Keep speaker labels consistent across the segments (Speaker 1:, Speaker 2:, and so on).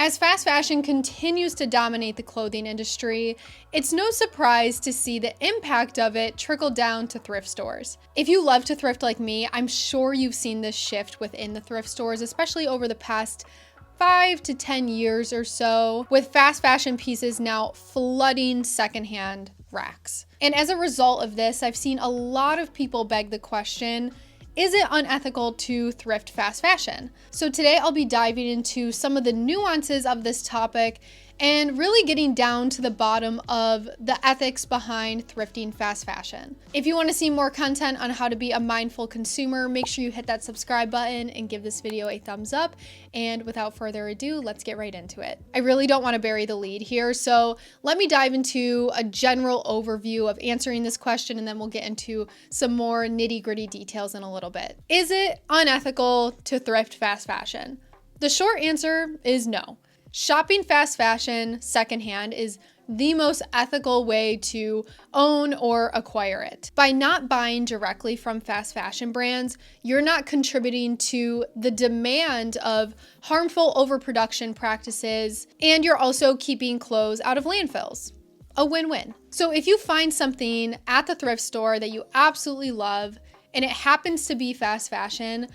Speaker 1: As fast fashion continues to dominate the clothing industry, it's no surprise to see the impact of it trickle down to thrift stores. If you love to thrift like me, I'm sure you've seen this shift within the thrift stores, especially over the past 5 to 10 years or so, with fast fashion pieces now flooding secondhand racks. And as a result of this, I've seen a lot of people beg the question, is it unethical to thrift fast fashion? So today I'll be diving into some of the nuances of this topic and really getting down to the bottom of the ethics behind thrifting fast fashion. If you want to see more content on how to be a mindful consumer, make sure you hit that subscribe button and give this video a thumbs up. And without further ado, let's get right into it. I really don't want to bury the lead here, so let me dive into a general overview of answering this question, and then we'll get into some more nitty-gritty details in a little bit. Is it unethical to thrift fast fashion? The short answer is no. Shopping fast fashion secondhand is the most ethical way to own or acquire it. By not buying directly from fast fashion brands, you're not contributing to the demand of harmful overproduction practices, and you're also keeping clothes out of landfills. A win-win. So if you find something at the thrift store that you absolutely love, and it happens to be fast fashion,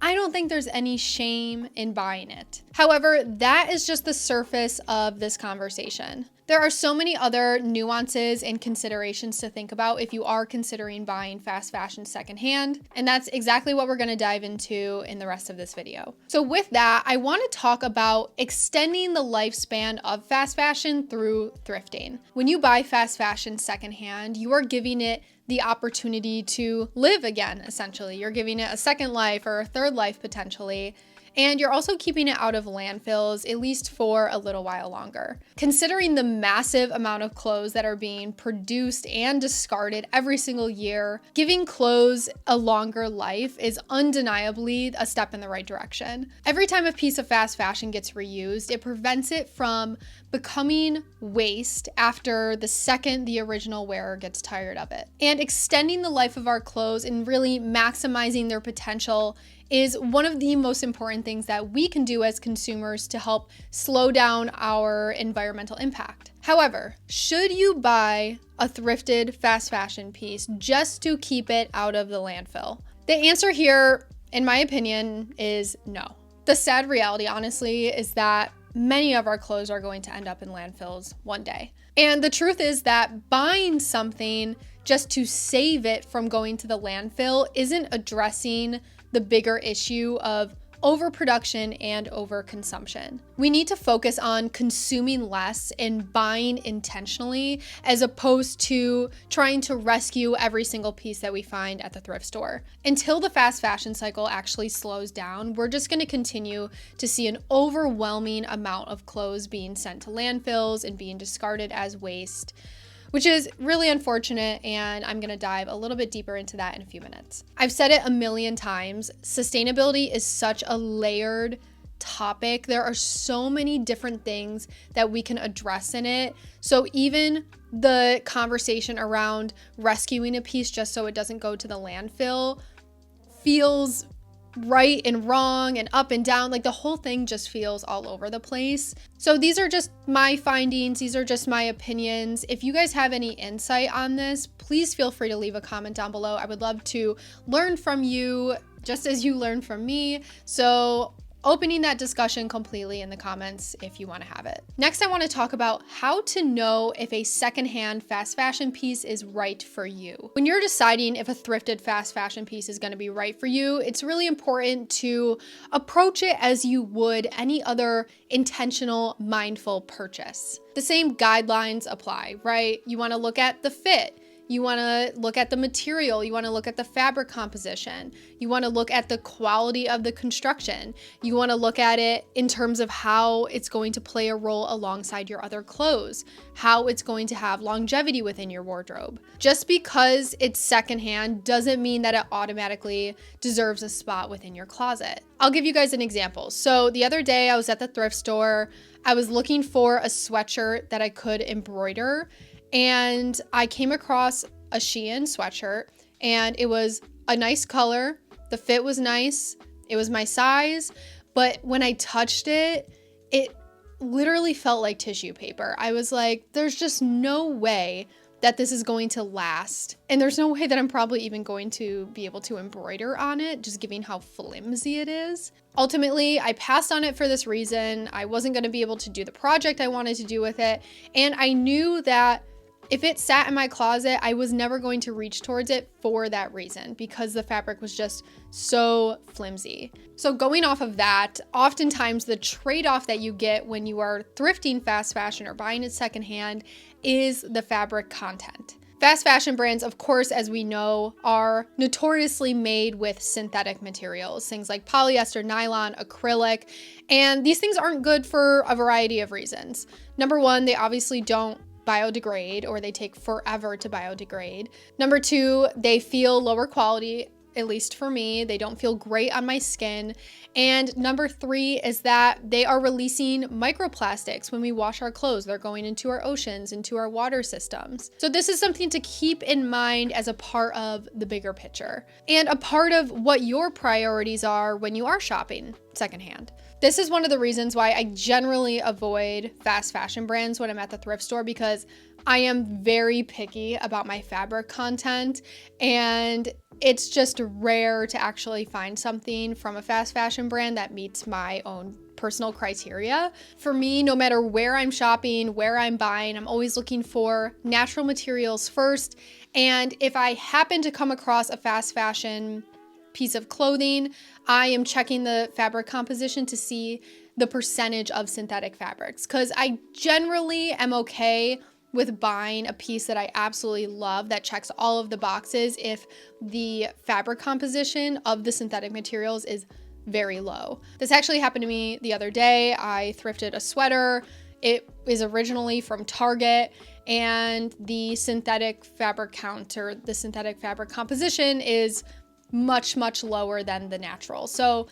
Speaker 1: I don't think there's any shame in buying it. However, that is just the surface of this conversation. There are so many other nuances and considerations to think about if you are considering buying fast fashion secondhand, and that's exactly what we're gonna dive into in the rest of this video. So with that, I wanna talk about extending the lifespan of fast fashion through thrifting. When you buy fast fashion secondhand, you are giving it the opportunity to live again, essentially. You're giving it a second life or a third life potentially. And you're also keeping it out of landfills, at least for a little while longer. Considering the massive amount of clothes that are being produced and discarded every single year, giving clothes a longer life is undeniably a step in the right direction. Every time a piece of fast fashion gets reused, it prevents it from becoming waste after the second the original wearer gets tired of it. And extending the life of our clothes and really maximizing their potential is one of the most important things that we can do as consumers to help slow down our environmental impact. However, should you buy a thrifted fast fashion piece just to keep it out of the landfill? The answer here, in my opinion, is no. The sad reality, honestly, is that many of our clothes are going to end up in landfills one day. And the truth is that buying something just to save it from going to the landfill isn't addressing the bigger issue of overproduction and overconsumption. We need to focus on consuming less and buying intentionally, as opposed to trying to rescue every single piece that we find at the thrift store. Until the fast fashion cycle actually slows down, we're just going to continue to see an overwhelming amount of clothes being sent to landfills and being discarded as waste, which is really unfortunate, and I'm gonna dive a little bit deeper into that in a few minutes. I've said it a million times, sustainability is such a layered topic. There are so many different things that we can address in it. So even the conversation around rescuing a piece just so it doesn't go to the landfill feels right and wrong and up and down. Like the whole thing just feels all over the place. So these are just my findings. These are just my opinions. If you guys have any insight on this, please feel free to leave a comment down below. I would love to learn from you just as you learn from me. So opening that discussion completely in the comments if you want to have it. Next, I want to talk about how to know if a secondhand fast fashion piece is right for you. When you're deciding if a thrifted fast fashion piece is going to be right for you, it's really important to approach it as you would any other intentional, mindful purchase. The same guidelines apply, right? You want to look at the fit. You want to look at the material. You want to look at the fabric composition. You want to look at the quality of the construction. You want to look at it in terms of how it's going to play a role alongside your other clothes, how it's going to have longevity within your wardrobe. Just because it's secondhand doesn't mean that it automatically deserves a spot within your closet. I'll give you guys an example. So the other day I was at the thrift store. I was looking for a sweatshirt that I could embroider, and I came across a Shein sweatshirt, and it was a nice color. The fit was nice. It was my size, but when I touched it, it literally felt like tissue paper. I was like, there's just no way that this is going to last. And there's no way that I'm probably even going to be able to embroider on it, just given how flimsy it is. Ultimately, I passed on it for this reason. I wasn't going to be able to do the project I wanted to do with it. And I knew that if it sat in my closet, I was never going to reach towards it for that reason, because the fabric was just so flimsy. So going off of that, oftentimes the trade-off that you get when you are thrifting fast fashion or buying it secondhand is the fabric content. Fast fashion brands, of course, as we know, are notoriously made with synthetic materials, things like polyester, nylon, acrylic, and these things aren't good for a variety of reasons. Number one, they obviously don't biodegrade, or they take forever to biodegrade. Number two, they feel lower quality, at least for me. They don't feel great on my skin. And number three is that they are releasing microplastics when we wash our clothes. They're going into our oceans, into our water systems. So this is something to keep in mind as a part of the bigger picture and a part of what your priorities are when you are shopping secondhand. This is one of the reasons why I generally avoid fast fashion brands when I'm at the thrift store, because I am very picky about my fabric content, and it's just rare to actually find something from a fast fashion brand that meets my own personal criteria. For me, no matter where I'm shopping, where I'm buying, I'm always looking for natural materials first. And if I happen to come across a fast fashion piece of clothing, I am checking the fabric composition to see the percentage of synthetic fabrics, because I generally am okay with buying a piece that I absolutely love that checks all of the boxes if the fabric composition of the synthetic materials is very low. This actually happened to me the other day. I thrifted a sweater. It is originally from Target, and the synthetic fabric count, or the synthetic fabric composition, is much, much lower than the natural. So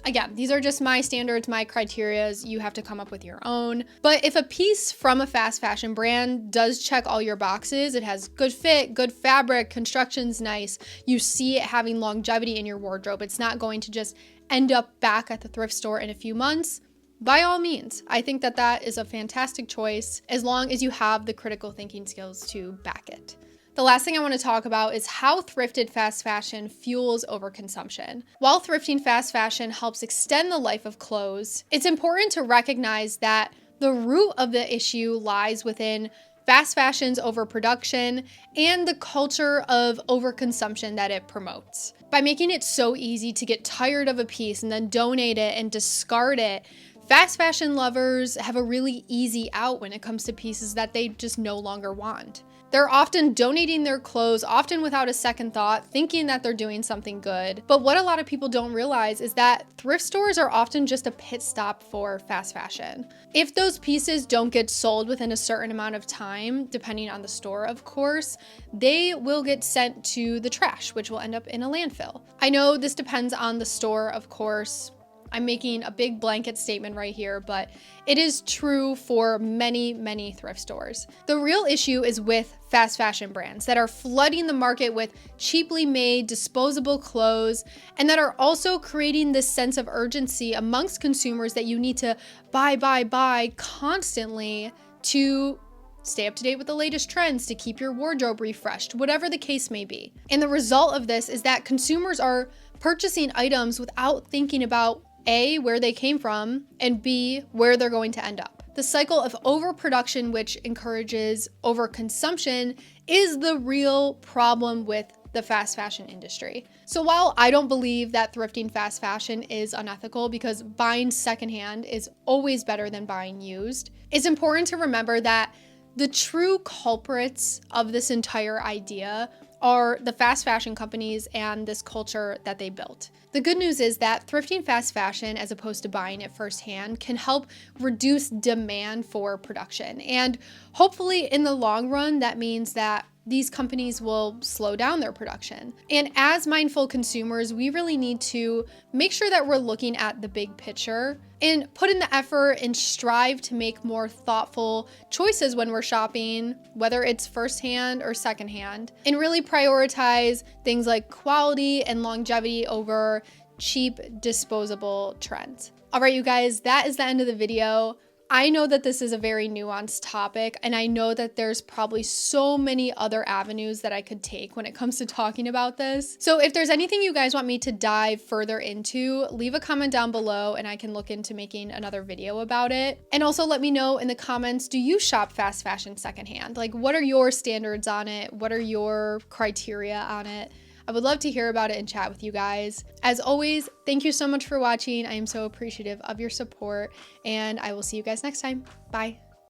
Speaker 1: again, these are just my standards, my criterias. You have to come up with your own. But if a piece from a fast fashion brand does check all your boxes, it has good fit, good fabric, construction's nice, you see it having longevity in your wardrobe, it's not going to just end up back at the thrift store in a few months, by all means, I think that that is a fantastic choice, as long as you have the critical thinking skills to back it. The last thing I want to talk about is how thrifted fast fashion fuels overconsumption. While thrifting fast fashion helps extend the life of clothes, it's important to recognize that the root of the issue lies within fast fashion's overproduction and the culture of overconsumption that it promotes. By making it so easy to get tired of a piece and then donate it and discard it, fast fashion lovers have a really easy out when it comes to pieces that they just no longer want. They're often donating their clothes, often without a second thought, thinking that they're doing something good. But what a lot of people don't realize is that thrift stores are often just a pit stop for fast fashion. If those pieces don't get sold within a certain amount of time, depending on the store, of course, they will get sent to the trash, which will end up in a landfill. I know this depends on the store, of course. I'm making a big blanket statement right here, but it is true for many, many thrift stores. The real issue is with fast fashion brands that are flooding the market with cheaply made, disposable clothes, and that are also creating this sense of urgency amongst consumers that you need to buy constantly to stay up to date with the latest trends, to keep your wardrobe refreshed, whatever the case may be. And the result of this is that consumers are purchasing items without thinking about A, where they came from, and B, where they're going to end up. The cycle of overproduction, which encourages overconsumption, is the real problem with the fast fashion industry. So while I don't believe that thrifting fast fashion is unethical, because buying secondhand is always better than buying used, it's important to remember that the true culprits of this entire idea are the fast fashion companies and this culture that they built. The good news is that thrifting fast fashion, as opposed to buying it firsthand, can help reduce demand for production. And hopefully in the long run, that means that these companies will slow down their production. And as mindful consumers, we really need to make sure that we're looking at the big picture and put in the effort and strive to make more thoughtful choices when we're shopping, whether it's firsthand or secondhand, and really prioritize things like quality and longevity over cheap disposable trends. All right, you guys, that is the end of the video. I know that this is a very nuanced topic, and I know that there's probably so many other avenues that I could take when it comes to talking about this. So if there's anything you guys want me to dive further into, leave a comment down below and I can look into making another video about it. And also let me know in the comments, do you shop fast fashion secondhand? Like, what are your standards on it? What are your criteria on it? I would love to hear about it and chat with you guys. As always, thank you so much for watching. I am so appreciative of your support, and I will see you guys next time. Bye.